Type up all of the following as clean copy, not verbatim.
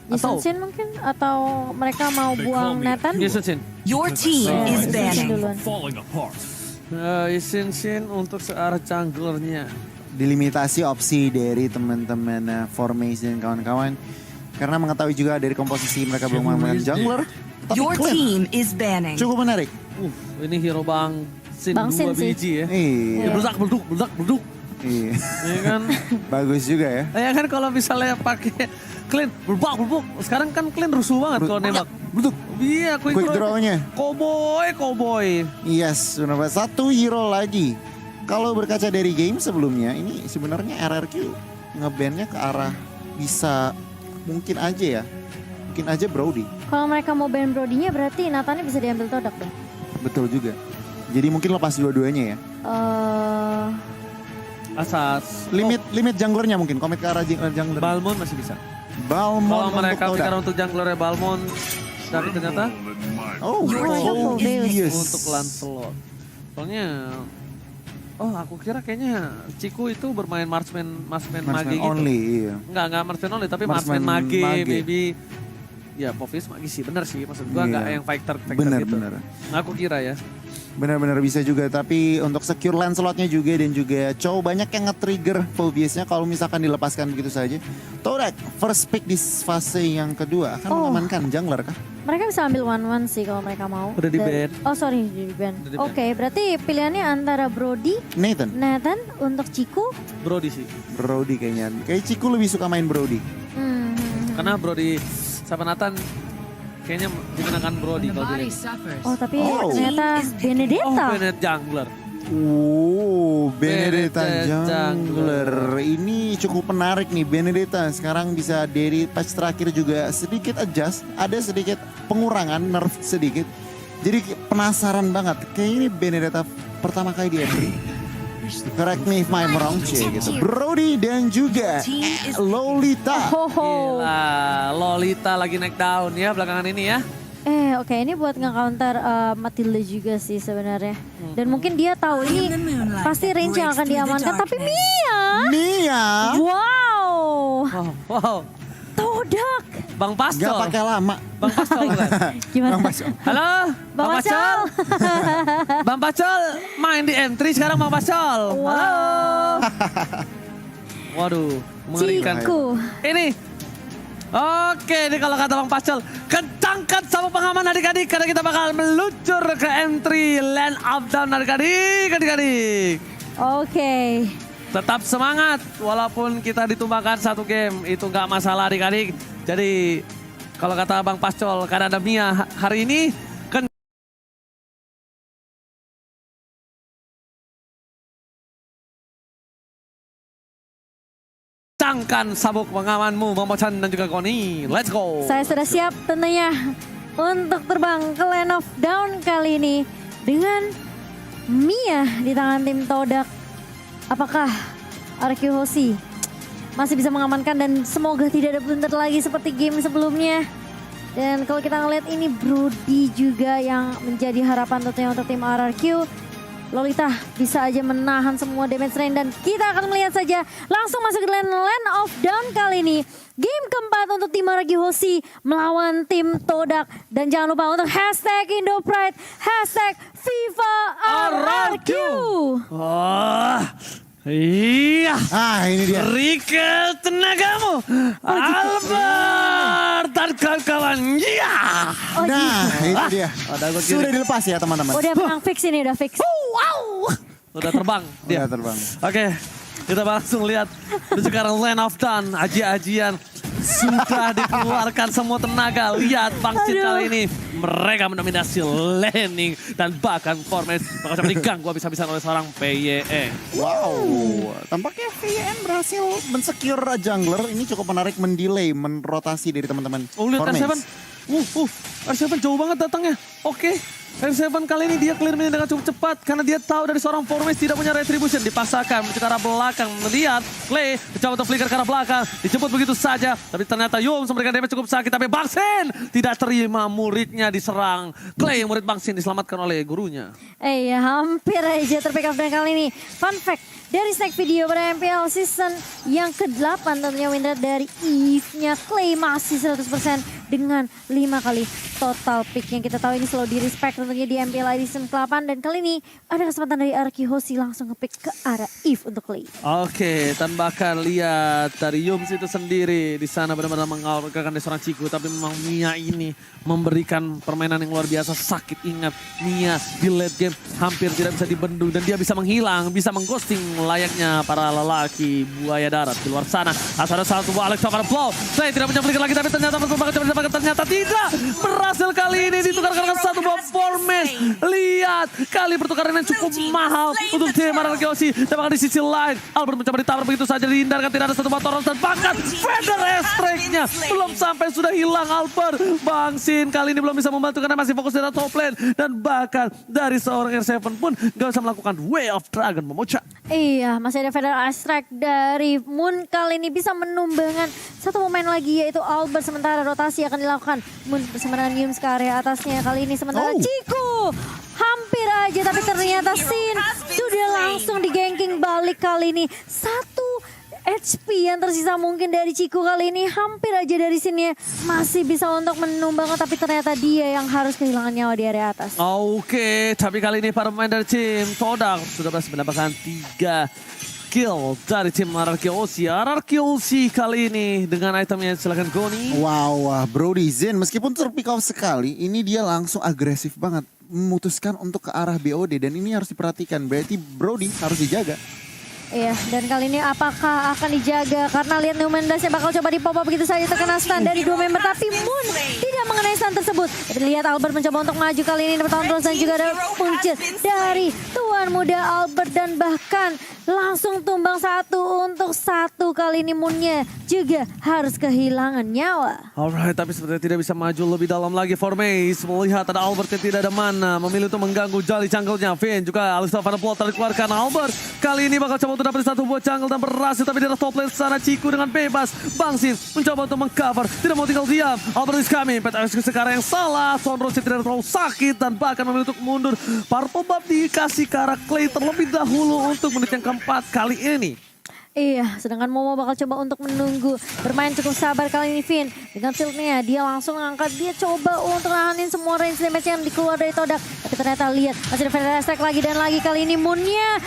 Jason Shin mungkin? Atau mereka mau buang Nathan? Jason Shin. Your team is Jason Shin banning. duluan. Falling apart. Jason Shin untuk searah junglernya. Dilimitasi opsi dari teman-teman Formation dan kawan-kawan. Karena mengetahui juga dari komposisi mereka belum memainkan jungler. Tapi Your Clint team is banning. cukup menarik. Ini hero Bang Sin Bang 2 Sin sih. biji ya. Iya. Beludak, belduk, beludak, belduk. Iya. Ya kan? Bagus juga ya. Ya kan kalau misalnya pakai Clint, berbak, berbuk. Sekarang kan Clint rusuh banget kalau nembak. Betul. Iya, Quick draw-nya. Cowboy. Yes, benar banget. Satu hero lagi. Kalau berkaca dari game sebelumnya, ini sebenarnya RRQ ngebandnya ke arah bisa mungkin aja ya. Mungkin aja Brody. Kalau mereka mau ban Brody-nya berarti Nathannya bisa diambil Todak dong. Betul juga. Jadi mungkin lepas dua-duanya ya. Asas. Limit junglernya mungkin, komit ke arah jungler. Balmon masih bisa. Balmon Kalau mereka untuk pikir Todak. untuk junglernya Balmon, tapi ternyata Oh, Oh, yes. untuk Lancelot. Soalnya, aku kira kayaknya Ciku itu bermain marksman mage Marksman gitu. only, iya. Enggak marksman only, tapi Marksman marksman mage, mage. maybe. Ya, Povis mage sih, bener sih. Maksud gua Iya. enggak yang fighter Bener, gitu. bener. Aku kira ya. Benar-benar bisa juga, tapi untuk secure Lancelotnya juga dan juga Chow banyak yang nge-trigger Phobiasnya kalau misalkan dilepaskan begitu saja. Todak first pick di fase yang kedua akan mengamankan jungler kah? Mereka bisa ambil 1-1 sih kalau mereka mau. Udah di-ban. Oh sorry, di ban. Udah di-ban. Oke, berarti pilihannya antara Brody, Nathan, Nathan untuk Ciku. Brody sih. Brody kayaknya. Kayak Ciku lebih suka main Brody. Karena Brody sama Nathan kayaknya dimenangkan Brody kalau dilihat. Oh tapi Oh. ternyata Oh, Benedetta. Bennett jungler. Benedetta Benedetta jungler. Ini cukup menarik nih Benedetta. Sekarang bisa dari patch terakhir juga sedikit adjust. Ada sedikit pengurangan, nerf sedikit. Jadi penasaran banget. Kayak ini Benedetta pertama kali di entry. Correct me if I'm wrong, gitu. Brody dan juga Lolita. Hoho. Gila, Lolita lagi naik down ya belakangan ini ya. Oke, ini buat nge-counter Matilda juga sih sebenarnya. Dan mungkin dia tahu ini pasti range yang akan diamankan. Tapi Mia, Mia wow, Wow. Todak. Bang gak Pascol. pakai lama. Bang Pascol kan? Gimana? Bang Pascol. Halo, Bang Pascal. Bang Pascol main di M3 sekarang Bang Pascol. Halo. Waduh, mengerikan. Ciku. Ini. Oke, ini kalau kata Bang Pascol, kencangkan sama pengaman adik-adik karena kita bakal meluncur ke M3 Land of Down adik-adik. Oke. Tetap semangat walaupun kita ditumbangkan satu game, itu nggak masalah adik-adik. Jadi kalau kata Bang Pascol, karena ada Mia hari ini, kencangkan sabuk pengamanmu, Momochan dan juga Koni. Let's go. Saya sudah siap tentunya untuk terbang ke Land of Down kali ini dengan Mia di tangan tim Todak. Apakah RQ Hoshi masih bisa mengamankan dan semoga tidak ada blunder lagi seperti game sebelumnya. Dan kalau kita ngeliat ini Brody juga yang menjadi harapan tentunya untuk tim RRQ. Lolita bisa aja menahan semua damage range dan kita akan melihat saja langsung masuk ke Land of Down kali ini. Game keempat untuk tim RRQ Hoshi melawan tim Todak. Dan jangan lupa untuk hashtag IndoPride, hashtag FIFA RRQ. Wah, iya. Ini dia. Berikan tenagamu, Albert dan kawan-kawan. Iya. Nah, itu dia. Ada gua kiri. Sudah dilepas ya teman-teman. Udah menang fix ini, udah fix. Wow. Udah terbang dia. Udah terbang. Oke, kita langsung lihat. Itu sekarang Land of Dawn, aji-ajian. Sudah dikeluarkan semua tenaga. Lihat Bangsit kali ini. Mereka mendominasi laning dan bahkan formasi bakal diganggu habis-habisan oleh seorang PYE. Wow, tampaknya VN berhasil mensecure jungler. Ini cukup menarik, mendelay, merotasi dari teman-teman. Oh lihat Formage. R7. R7 jauh banget datangnya. Oke, R7 kali ini dia clear minion dengan cukup cepat karena dia tahu dari seorang Formes tidak punya retribution. Dipaksakan menuju ke arah belakang. Melihat Clay mencoba untuk flicker ke arah belakang. Dijemput begitu saja. Tapi ternyata Yums memberikan damage cukup sakit. Tapi Bang Sin tidak terima, muridnya diserang. Clay murid Bang Sin diselamatkan oleh gurunya. Hampir aja terpick up dan kali ini. Fun fact, dari snack video pada MPL season yang ke-8 tentunya win rate dari Eve-nya Clay masih 100% dengan 5 kali total pick yang kita tahu ini selalu di respect tentunya di MPL season ke-8 dan kali ini ada kesempatan dari Arki Hoshi langsung nge-pick ke arah Eve untuk Clay. Oke, dan bahkan lihat dari Yums itu sendiri di sana benar-benar mengalahkan dari seorang Ciku, tapi memang Mia ini memberikan permainan yang luar biasa. Sakit, ingat Mia di late game hampir tidak bisa dibendung dan dia bisa menghilang, bisa mengghosting layaknya para lelaki buaya darat di luar sana. Asal ada satu buah Alex pada blow. Saya tidak punya flicker lagi tapi ternyata perkembangan coba ditembakkan, ternyata tidak berhasil kali ini ditukarkan dengan satu buah Formes. Lihat kali pertukaran yang cukup mahal untuk tim Arki Hoshi. Dan bahkan di sisi lain Albert mencoba ditabrak begitu saja, dihindarkan, tidak ada satu buah Torrens dan bahkan Feather Strike-nya belum sampai sudah hilang Albert. Bang Sin kali ini belum bisa membantu karena masih fokus di top lane dan bahkan dari seorang R7 pun gak bisa melakukan Way of Dragon Momocha. Iya, masih ada Feather Strike dari Moon kali ini bisa menumbangkan satu pemain lagi yaitu Albert, sementara rotasi akan dilakukan Moon bersama dengan Yums ke area atasnya kali ini, sementara Ciku hampir aja tapi ternyata Sin sudah langsung di-ganking balik kali ini. Satu HP yang tersisa mungkin dari Ciku kali ini, hampir aja dari sini masih bisa untuk menumbangkan tapi ternyata dia yang harus kehilangan nyawa di area atas. Oke, tapi kali ini para pemain dari tim Todak sudah berhasil mendapatkan 3 kill dari tim Arki Hoshi. Arki Hoshi kali ini dengan itemnya, silakan Goni. Wow, Brody Zen meskipun terpick off sekali, ini dia langsung agresif banget. Memutuskan untuk ke arah BOD dan ini harus diperhatikan. Berarti Brody harus dijaga. Iya, dan kali ini apakah akan dijaga? Karena lihat New Mendasnya bakal coba di pop up begitu saja, terkena stun dari dua member. Tapi Moon tidak mengenai stun tersebut. Dan lihat Albert mencoba untuk maju kali ini bertahun terus dan juga ada puncet dari tuan muda Albert. Dan bahkan langsung tumbang 1 untuk 1 kali ini Moonnya juga harus kehilangan nyawa. Alright, tapi sepertinya tidak bisa maju lebih dalam lagi. Formes melihat ada Albert yang tidak ada mana, memilih untuk mengganggu jali jungle-nya. Finn juga Alistar pada plot dikeluarkan. Albert kali ini bakal coba untuk dapat satu buah jungle dan berhasil, tapi di atas top lane sana Ciku dengan bebas. Bang Sin mencoba untuk mengcover, tidak mau tinggal diam. Albert is coming, PTX sekarang yang salah. Sondros tidak terlalu sakit dan bahkan memilih untuk mundur. Purple buff dikasih ke arah Clay terlebih dahulu untuk menit yang keempat kali ini. Iya, sedangkan Momo bakal coba untuk menunggu. Bermain cukup sabar kali ini Finn. Dengan shieldnya dia langsung angkat. Dia coba untuk nahanin semua range damage yang dikeluar dari Todak. Tapi ternyata lihat masih ada Feather Strike lagi dan lagi kali ini Moonnya.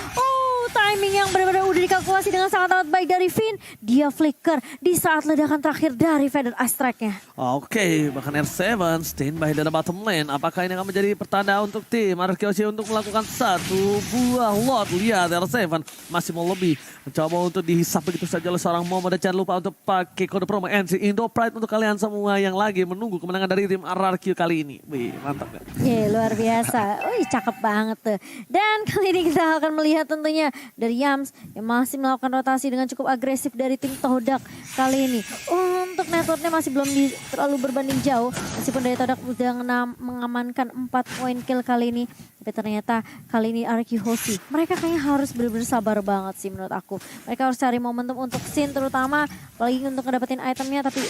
Timing yang benar-benar udah dikalkulasi dengan sangat-sangat baik dari Finn. Dia flicker di saat ledakan terakhir dari Feather Strike-nya. Oke, bahkan R7 standby dari bottom lane. Apakah ini akan menjadi pertanda untuk tim Arki Hoshi untuk melakukan satu buah lot? Lihat R7 masih mau lebih. Mencoba untuk dihisap begitu saja oleh seorang Momo. Dan jangan lupa untuk pakai kode promo NC Indo Pride untuk kalian semua yang lagi menunggu kemenangan dari tim RRQ kali ini. Wih, mantap kan? Luar biasa. Wih, cakep banget tuh. Dan kali ini kita akan melihat tentunya dari Yums yang masih melakukan rotasi dengan cukup agresif dari tim Todak kali ini. Untuk networknya masih belum terlalu berbanding jauh. Meskipun dari Todak sudah mengamankan 4 poin kill kali ini. Tapi ternyata kali ini Arki Hoshi, mereka kayaknya harus benar-benar sabar banget sih menurut aku. Mereka harus cari momentum untuk Sin terutama. Apalagi untuk ngedapetin itemnya. Tapi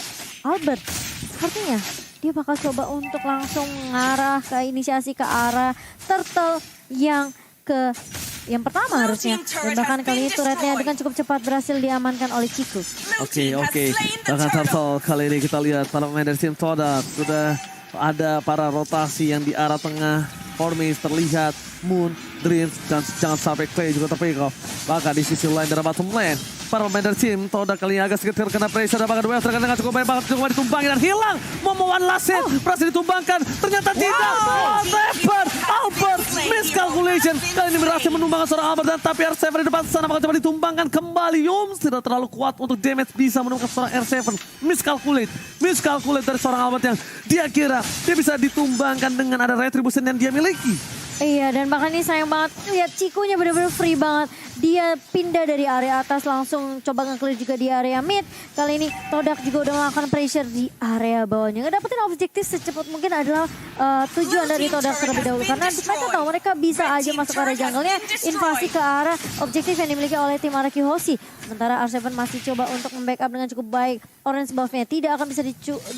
Albert sepertinya dia bakal coba untuk langsung mengarah ke inisiasi ke arah Turtle yang pertama harusnya. Dan bahkan kali ini turretnya dengan cukup cepat berhasil diamankan oleh Ciku. Oke. Bahkan Turtle kali ini kita lihat para pemain dari tim Todak sudah ada para rotasi yang di arah tengah. Formes terlihat, Moon, Dreams, dan jangan sampai Clay juga terpick off. Bahkan di sisi lain dari bottom lane, para pemain dari tim Todak kali ini agak sedikit terkena pressure. Dan bahkan West dengan cukup baik banget, cukup ditumbangi dan hilang. Momo one last hit, berhasil ditumbangkan. Ternyata tidak. Albert, miscalculation. Kali ini berhasil menumbangkan seorang Albert. Dan tapi R7 di depan sana bakal coba ditumbangkan kembali. Yums tidak terlalu kuat untuk damage bisa menumbangkan seorang R7. Miscalculate dari seorang Albert yang dia kira dia bisa ditumbangkan dengan ada retribution yang dia miliki. Iya, dan bahkan ini sayang banget. Lihat Cikunya benar-benar free banget. Dia pindah dari area atas langsung coba nge-clear juga di area mid. Kali ini Todak juga udah melakukan pressure di area bawahnya. Ngedapetin objektif secepat mungkin adalah tujuan dari Todak terlebih dahulu. Karena mereka tahu mereka bisa aja masuk area jungle-nya. Invasi ke arah objektif yang dimiliki oleh tim Araki Hoshi. Sementara R7 masih coba untuk membackup dengan cukup baik. Orange buff-nya tidak akan bisa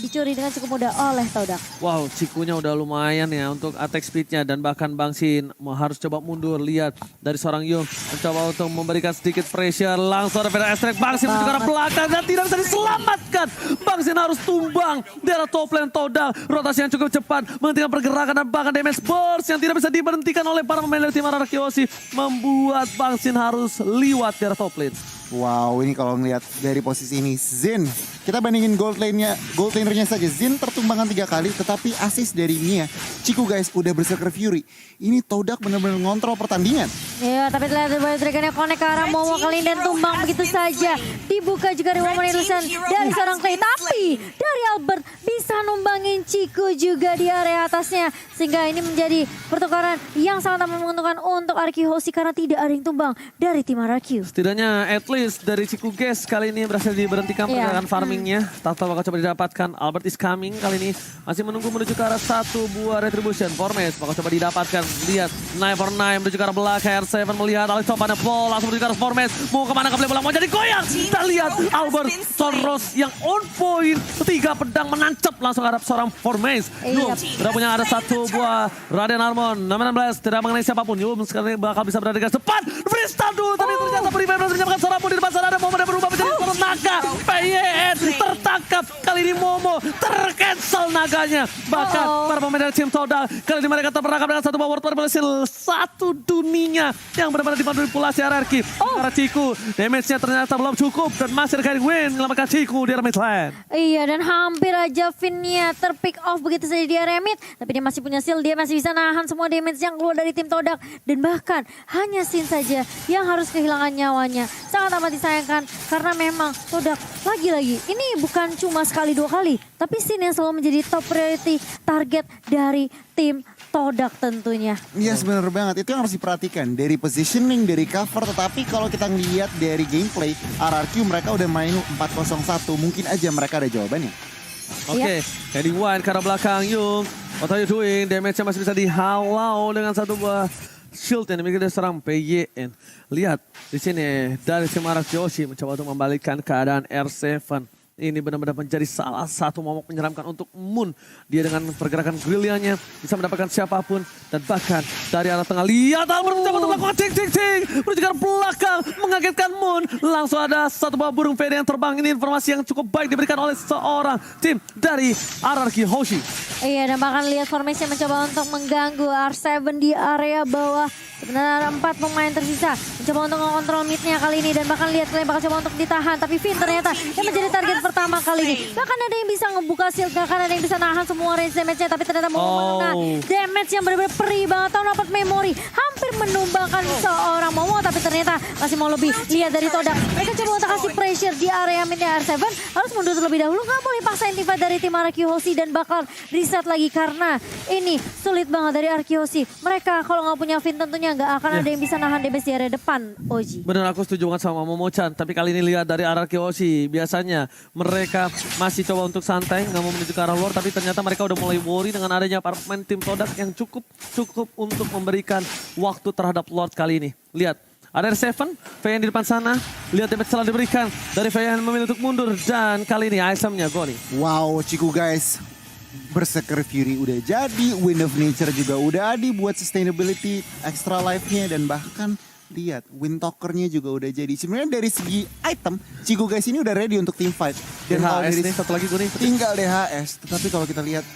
dicuri dengan cukup mudah oleh Todak. Wow, Cikunya udah lumayan ya untuk attack speed-nya dan bahkan Bangsin harus coba mundur. Lihat dari seorang Yung mencoba untuk memberikan sedikit pressure. Langsung ada Vera Estrek, Bangsin menuju ke arah belakang dan tidak bisa diselamatkan. Bangsin harus tumbang di arah top lane Todak. Rotasi yang cukup cepat menghentikan pergerakan dan bahkan damage burst yang tidak bisa diberhentikan oleh para pemain dari tim Araki Hoshi membuat Bangsin harus liwat di arah top lane. Wow, ini kalau ngelihat dari posisi ini Zin, kita bandingin gold lanernya saja. Zin tertumbangkan 3 kali, tetapi assist dari Mia. Ciku guys udah berserker Fury. Ini Todak benar-benar ngontrol pertandingan. Iya, tapi terlihat dari Dragon yang connect ke arah Momo kali ini dan tumbang begitu saja. Dibuka juga dari Woman Illusion dari seorang Clay. Tapi dari Albert bisa numbangin Ciku juga di area atasnya. Sehingga ini menjadi pertukaran yang sangat menguntungkan untuk Araki Hoshi karena tidak ada yang tumbang dari tim Araki. Setidaknya at least dari Ciku Guys kali ini berhasil diberhentikan pergerakan farmingnya. Tahta bakal coba didapatkan. Albert is coming kali ini. Masih menunggu menuju ke arah satu buah retribution. Formes bakal coba didapatkan. Lihat, 949 menuju ke arah belakang. R7 melihat Alex Topannya Paul langsung menuju ke arah Formes. Mau kemana ke bola mau jadi goyang. Kita lihat Albert Soros yang on point. 3 pedang menancap langsung ke arah seorang Formes. Yum, sudah punya ada satu buah Raden Harmon. 16 tidak mengenai siapapun. Yum sekarang bakal bisa berada di garis depan. Freestyle dulu tapi ternyata Prima berhasil menyamakan seorang di depan sana ada Momo dan berubah menjadi seorang naga. PYN tertangkap. Kali ini Momo tercancel naganya. Bahkan para pemain dari tim Todak kali ini mereka terperangkap dengan satu power play berhasil satu dunia yang benar-benar dimanipulasi hierarki. Karena Ciku damage-nya ternyata belum cukup dan masih ada win menyelamatkan Ciku di area mid lane. Iya, dan hampir aja Finnya terpick off begitu saja di area mid. Tapi dia masih punya shield, dia masih bisa nahan semua damage yang keluar dari tim Todak. Dan bahkan hanya Sin saja yang harus kehilangan nyawanya. Sangat amat disayangkan karena memang Todak lagi-lagi ini bukan cuma sekali 2 kali. Tapi Sin yang selalu menjadi top priority target dari tim Todak tentunya. Iya benar banget, itu yang harus diperhatikan. Dari positioning, dari cover, tetapi kalau kita ngelihat dari gameplay, RRQ mereka udah main 4-0-1. Mungkin aja mereka ada jawabannya. Oke, heading one ke arah belakang Yung. What are you doing? Damage-nya masih bisa dihalau dengan satu buah shield yang dimiliki dari seorang PYN. Lihat di sini dari tim Araki Hoshi mencoba untuk membalikkan keadaan R7. Ini benar-benar menjadi salah satu momok menyeramkan untuk Moon. Dia dengan pergerakan gerilyanya bisa mendapatkan siapapun. Dan bahkan dari arah tengah, lihat Albert mencoba untuk melakukan cing-cing-cing. Menuju ke belakang, mengagetkan Moon. Langsung ada satu buah burung PD yang terbang. Ini informasi yang cukup baik diberikan oleh seorang tim dari Araki Hoshi. Iya, dan bahkan lihat formasi mencoba untuk mengganggu R7 di area bawah. Sebenarnya ada 4 pemain tersisa. Mencoba untuk mengontrol mid-nya kali ini. Dan bahkan lihat kalian bakal coba untuk ditahan. Tapi Finn ternyata yang menjadi target pertama kali ini. Bahkan ada yang bisa ngebuka shield. Bahkan ada yang bisa nahan semua range damage-nya. Tapi ternyata mau mengenai damage yang benar-benar perih banget. Tahu dapat memori. Hampir menumbangkan seorang Momo. Tapi ternyata masih mau lebih. Lihat dari Todak. Mereka coba untuk kasih pressure di area mid-nya R7. Harus mundur terlebih dahulu. Nggak boleh paksain tiba dari tim Araki Hoshi. Dan bakal reset lagi. Karena ini sulit banget dari Araki Hoshi. Mereka kalau nggak punya Finn tentunya nggak akan ada yang bisa nahan damage di area depan, Oji. Benar, aku setuju banget sama Momo-chan. Tapi kali ini lihat dari Araki Hoshi, biasanya mereka masih coba untuk santai, nggak mau menuju ke arah luar. Tapi ternyata mereka udah mulai worry dengan adanya para pemain tim Todak yang cukup untuk memberikan waktu terhadap Lord kali ini. Lihat, ada R7, VN di depan sana. Lihat damage telah diberikan dari VN memilih untuk mundur. Dan kali ini itemnya Goni. Wow, Ciku guys. Berserker Fury udah jadi, Wind of Nature juga udah ada buat sustainability extra life-nya, dan bahkan lihat Wind Talker-nya juga udah jadi. Sebenarnya dari segi item, Ciku guys ini udah ready untuk team fight. Dan kalau DHS dari nih, satu lagi gue nih. tinggal DHS, tetapi kalau kita lihat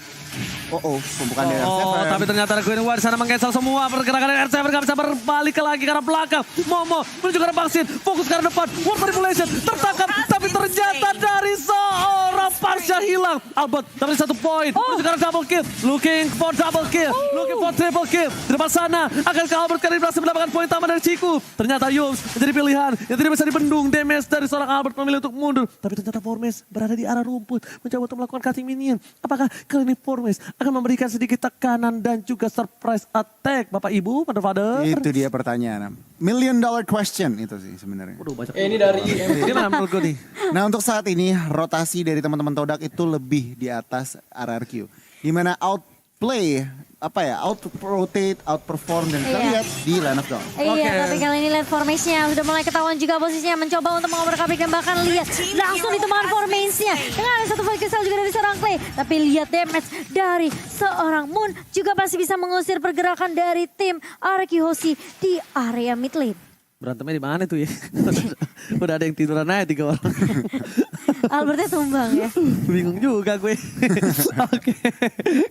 pembukaan dari R7. Tapi ternyata ada Gwen War di sana meng-cancel semua pergerakan dari R7, gak bisa berbalik lagi ke arah belakang. Momo menuju ke arah Bangsin, fokus ke arah depan, War Manipulation tertangkap, tapi ternyata dari seorang Parsha hilang. Albert dapat satu poin, menuju ke arah double kill, looking for double kill, looking for triple kill. Di depan sana, akankah Albert kali ini berhasil mendapatkan poin tambah dari Ciku? Ternyata Yums menjadi pilihan yang tidak bisa dibendung. Damage dari seorang Albert memilih untuk mundur, tapi ternyata Formes berada di arah rumput, mencoba untuk melakukan cutting minion. Apakah kali ini Formes Promise akan memberikan sedikit tekanan dan juga surprise attack Bapak Ibu, Mother Father. Itu dia pertanyaan. $1 million question itu sih sebenarnya. Waduh, banyak. Ini dari Gimana menurut gue nih? Nah untuk saat ini rotasi dari teman-teman Todak itu lebih di atas RRQ. Dimana outplay, out-rotate, outperform dan kita Iya. lihat di line of down. Iya, Oke. tapi kali ini lihat formasinya sudah mulai ketahuan juga posisinya mencoba untuk mengoper-kapik dan bahkan lihat langsung ditemukan formasinya dengan ada satu focus cell juga dari seorang Clay. Tapi lihat damage dari seorang Moon juga masih bisa mengusir pergerakan dari tim Araki Hoshi di area mid lane. Berantemnya di mana tuh ya? Udah ada yang tiduran aja 3 orang. Albertnya tumbang ya. Bingung juga gue. Oke,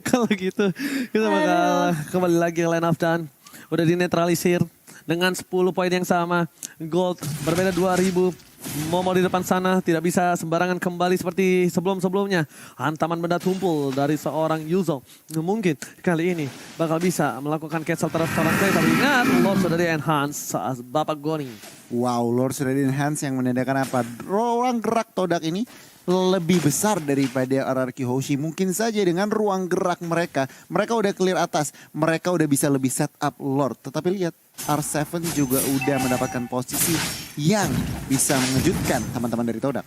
kalau gitu kita bakal kembali lagi ke line of down. Udah dinetralisir dengan 10 poin yang sama. Gold berbeda 2000. Momo di depan sana tidak bisa sembarangan kembali seperti sebelum-sebelumnya. Hantaman benda tumpul dari seorang Yuzo. Mungkin kali ini bakal bisa melakukan cancel terhadap seorang Clay. Tapi ingat, Lord sudah di-enhance saat Bapak Goni. Wow, Lord sudah di enhance yang menandakan apa? Ruang gerak Todak ini lebih besar daripada RRQ Hoshi. Mungkin saja dengan ruang gerak mereka udah clear atas. Mereka udah bisa lebih set up Lord. Tetapi lihat, R7 juga udah mendapatkan posisi yang bisa mengejutkan teman-teman dari Todak.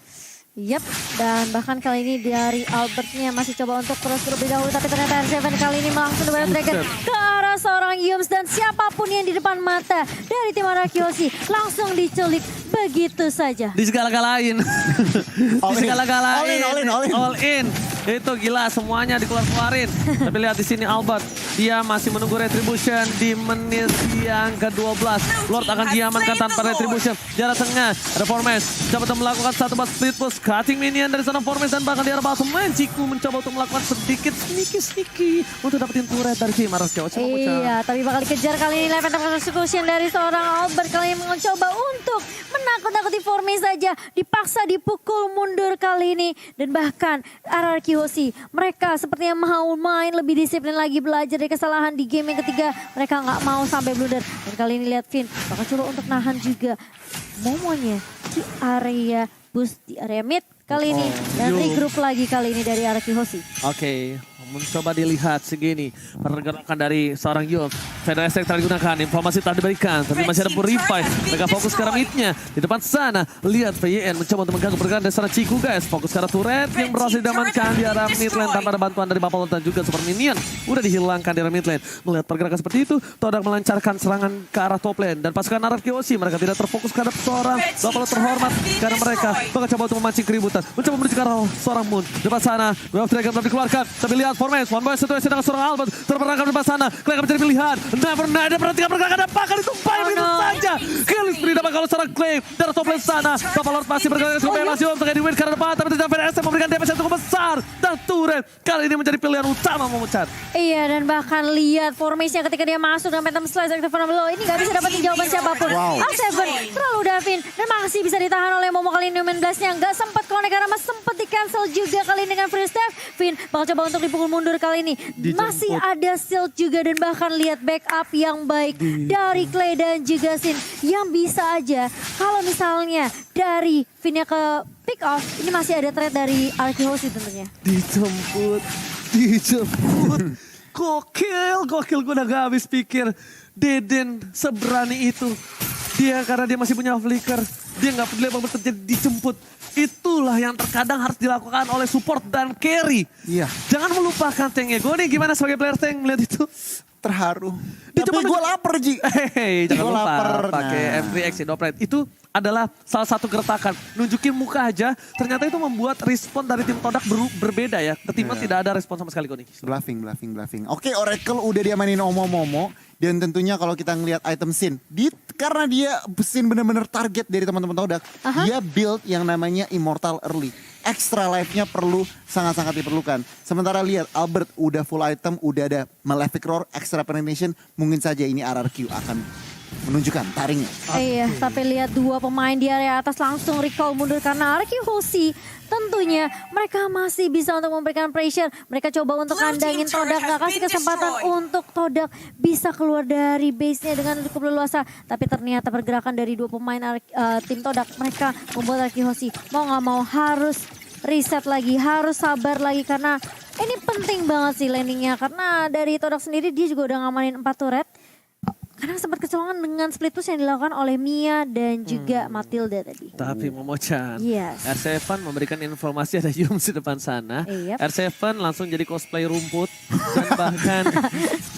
Yap, dan bahkan kali ini dari Albertnya masih coba untuk terus terlebih dahulu. Tapi ternyata R7 kali ini langsung Double Dragon ke arah seorang Yums. Dan siapapun yang di depan mata dari tim Araki Hoshi langsung diculik begitu saja. Di segala-galain. All Di in. segala-galain. All in, all in. All in. Itu gila semuanya dikeluarin. Tapi lihat di sini Albert. Dia masih menunggu retribution di menit yang ke-12. Lord akan diamankan tanpa retribution. Jarak tengah. Ada Formes. Coba untuk melakukan satu bus split push. Cutting minion dari sana Formes. Dan bahkan di arah bottom lane. Ciku mencoba untuk melakukan sedikit sneaky. Untuk dapetin turret dari tim Araski. Iya, tapi bakal dikejar kali ini live attack execution dari seorang Albert. Kali ini mencoba untuk menakut-nakuti Formes saja. Dipaksa dipukul mundur kali ini. Dan bahkan RRQ Hoshi, mereka sepertinya mau main lebih disiplin lagi, belajar dari kesalahan di game yang ketiga. Mereka nggak mau sampai blunder. Dan kali ini lihat Finn bakal coba untuk nahan juga Momonya di area boost di area mid kali ini. Dan regroup lagi kali ini dari RRQ Hoshi. Oke, mencoba dilihat segini pergerakan dari seorang Yul. Shadow Attack telah digunakan, informasi telah diberikan, tapi masih ada Purify. Mereka fokus ke arah midnya. Di depan sana, lihat VYN mencoba untuk mengganggu pergerakan dari sana Ciku guys. Fokus ke arah turret yang berhasil diamankan di arah mid lane tanpa ada bantuan dari Bapak dan juga Super Minion. Udah dihilangkan di arah mid lane. Melihat pergerakan seperti itu, Todak melancarkan serangan ke arah top lane. Dan pasukan Araki Hoshi, mereka tidak terfokus ke arah seorang Bapak terhormat. Karena mereka bakal coba untuk memancing keributan. Mencoba menuju ke arah seorang Moon. Di depan sana, Wave Dragon telah dikeluarkan. Tapi lihat Formes, one boy situasi dengan seorang Albert. Terperangkap di depan sana. Clay akan menjadi pilihan. Never ada perhatikan pergerakan. Apakah ditumpahi begitu saja. Killis beri dapat kalau seorang Clay. Dari top lane sana. Bapak Lord masih bergerak cukup masih untuk di win karena depan. Tapi tidak VSM memberikan damage yang cukup besar. Dan turret kali ini menjadi pilihan utama memecat. Iya, dan bahkan lihat formasinya ketika dia masuk dengan Phantom Slice aktif below. Ini nggak bisa dapetin jawaban siapapun. Wow. R7 terlalu Davin dan masih bisa ditahan oleh Momo kali ini. Main blastnya nggak sempat connect karena masih sempat di cancel juga kali ini dengan free step. Finn bakal coba untuk dipukul mundur kali ini. Masih ada shield juga dan bahkan lihat backup yang baik dari Clay dan juga Sin. Yang bisa aja kalau misalnya dari Finn-nya ke pick off, ini masih ada threat dari Araki Hoshi tentunya. Dijemput. Gokil gue udah gak habis pikir. Deden seberani itu. Dia karena dia masih punya flicker. Dia gak peduli apa terjadi dijemput. Itulah yang terkadang harus dilakukan oleh support dan carry. Iya. Jangan melupakan tanknya. Gue nih gimana sebagai player tank melihat itu. Terharu. Dia Tapi cuma gue lapar Ji. Hei, jangan Gua lupa lapar. pakai Nah. M3X Dopret. Itu adalah salah satu gertakan. Nunjukin muka aja, ternyata itu membuat respon dari tim Todak berbeda ya. Ketimbang tidak ada respon sama sekali Goni. Bluffing. Oke, Oracle udah diamanin Momo. Dan tentunya kalau kita ngelihat item Sin, karena dia Sin bener-bener target dari teman-teman Todak, dia build yang namanya Immortal Early. Extra life-nya perlu sangat-sangat diperlukan. Sementara lihat Albert udah full item, udah ada Malefic Roar, extra penetration, mungkin saja ini RRQ akan menunjukkan taringnya. Iya, tapi lihat dua pemain di area atas langsung recall mundur karena Araki Hoshi tentunya mereka masih bisa untuk memberikan pressure. Mereka coba untuk kandangin Todak, gak kasih kesempatan untuk Todak bisa keluar dari base-nya dengan cukup leluasa. Tapi ternyata pergerakan dari dua pemain tim Todak, mereka membuat Araki Hoshi mau gak mau harus reset lagi, harus sabar lagi karena Ini penting banget sih landingnya karena dari Todak sendiri dia juga udah ngamanin 4 turret. Karena sempat kecolongan dengan split push yang dilakukan oleh Mia dan juga Matilda tadi. Tapi Momochan, Yes. R7 memberikan informasi ada Yums di depan sana. Yep. R7 langsung jadi cosplay rumput. Dan bahkan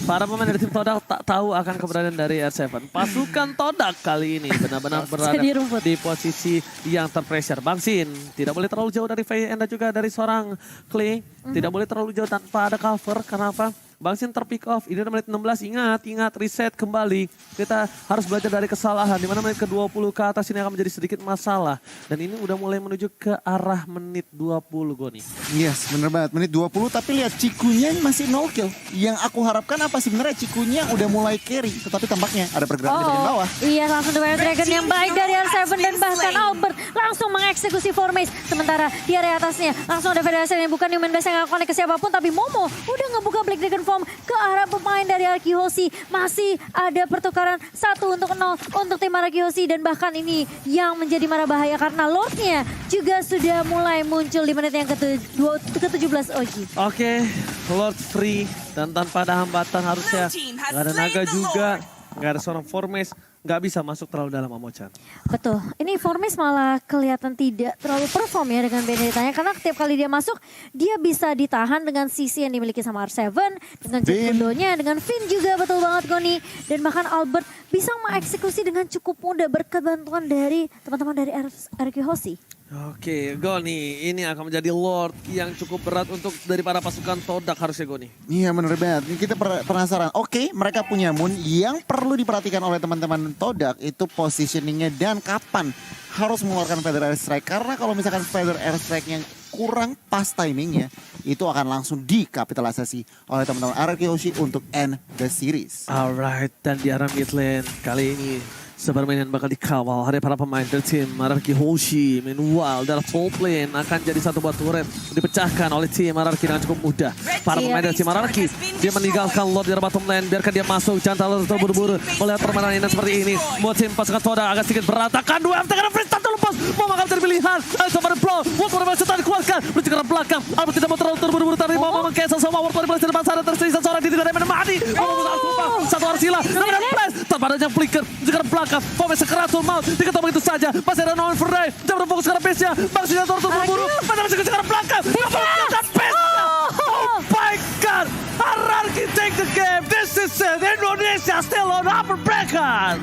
para pemain dari tim Todak tak tahu akan keberadaan dari R7. Pasukan Todak kali ini benar-benar berada Jadi rumput. di posisi yang terpressure. Bang Sin tidak boleh terlalu jauh dari Faye dan juga dari seorang Clay. Tidak boleh terlalu jauh tanpa ada cover. Kenapa? Bang Sin terpick off, ini udah menit 16, ingat, reset kembali. Kita harus belajar dari kesalahan, di mana menit ke-20 ke atas ini akan menjadi sedikit masalah. Dan ini udah mulai menuju ke arah menit 20 Goni. Yes, bener banget. Menit 20 tapi lihat Cikunya masih 0 kill. Yang aku harapkan apa sebenarnya Cikunya udah mulai carry. Tetapi tampaknya ada pergerakan di bagian bawah. Iya langsung The Dragon yang baik dari R7 dan bahkan Albert langsung mengeksekusi Formace. Sementara di area atasnya langsung ada Federasi yang bukan Human Base yang gak connect ke siapapun. Tapi Momo udah ngebuka Black Dragon Form ke arah pemain dari Arki Hoshi. Masih ada pertukaran 1 untuk 0 untuk tim Arki Hoshi. Dan bahkan ini yang menjadi marah bahaya karena Lordnya juga sudah mulai muncul di menit yang ke-17 Oji. Oke, Lord free dan tanpa ada hambatan harusnya. Gak ada naga juga, gak ada seorang Formace. Gak bisa masuk terlalu dalam Momochan. Betul, ini Formace malah kelihatan tidak terlalu perform ya dengan Beneditanya. Karena setiap kali dia masuk, dia bisa ditahan dengan sisi yang dimiliki sama R7. Dengan Jekundonya, dengan Finn juga betul banget Goni. Dan bahkan Albert bisa mengeksekusi dengan cukup mudah berkat bantuan dari teman-teman dari RQ Hoshi. Oke, Goni, ini akan menjadi Lord yang cukup berat untuk dari para pasukan Todak harusnya Goni. Iya bener banget. Ini kita penasaran. Oke, mereka punya Moon. Yang perlu diperhatikan oleh teman-teman Todak itu positioningnya dan kapan harus mengeluarkan Feather Air Strike. Karena kalau misalkan Feather Air Strike yang kurang pas timingnya, itu akan langsung dikapitalisasi oleh teman-teman RRQ Hoshi untuk end the series. Alright, dan di arah mid lane kali ini sepermainan bakal dikawal oleh para pemain dari tim RRQ Hoshi. Meanwhile, dari top lane akan jadi satu buah turret dipecahkan oleh tim RRQ dengan cukup mudah. Para pemain dari tim RRQ, dia meninggalkan Lord di arah bottom lane. Biarkan dia masuk, jangan terlalu terburu-buru melihat permainan ini seperti ini. Buat tim pasukan Todak agak sedikit berantakan. 2 MT karena free start lepas. Mau makan dari pilihan. Sama ada blow. Ward Warrior setelah dikeluarkan. Menuju ke arah belakang. Albert tidak mau terlalu terburu-buru. Tapi mau meng-cancel sama Ward Warrior di depan sana. Tersisa seorang di tidak ada yang mati. Satu Arsila. Namanya Flash. Tanpa adanya flicker. Menuju ke arah belakang. Pemain sekeratul maut. Diketahui begitu saja. Masih ada No Infernal. Dia berfokus ke arah base-nya. Bang sudah terburu-buru. Pada masih ke arah belakang. Oh my God. RRQ take the game. This is it. Indonesia still on upper bracket.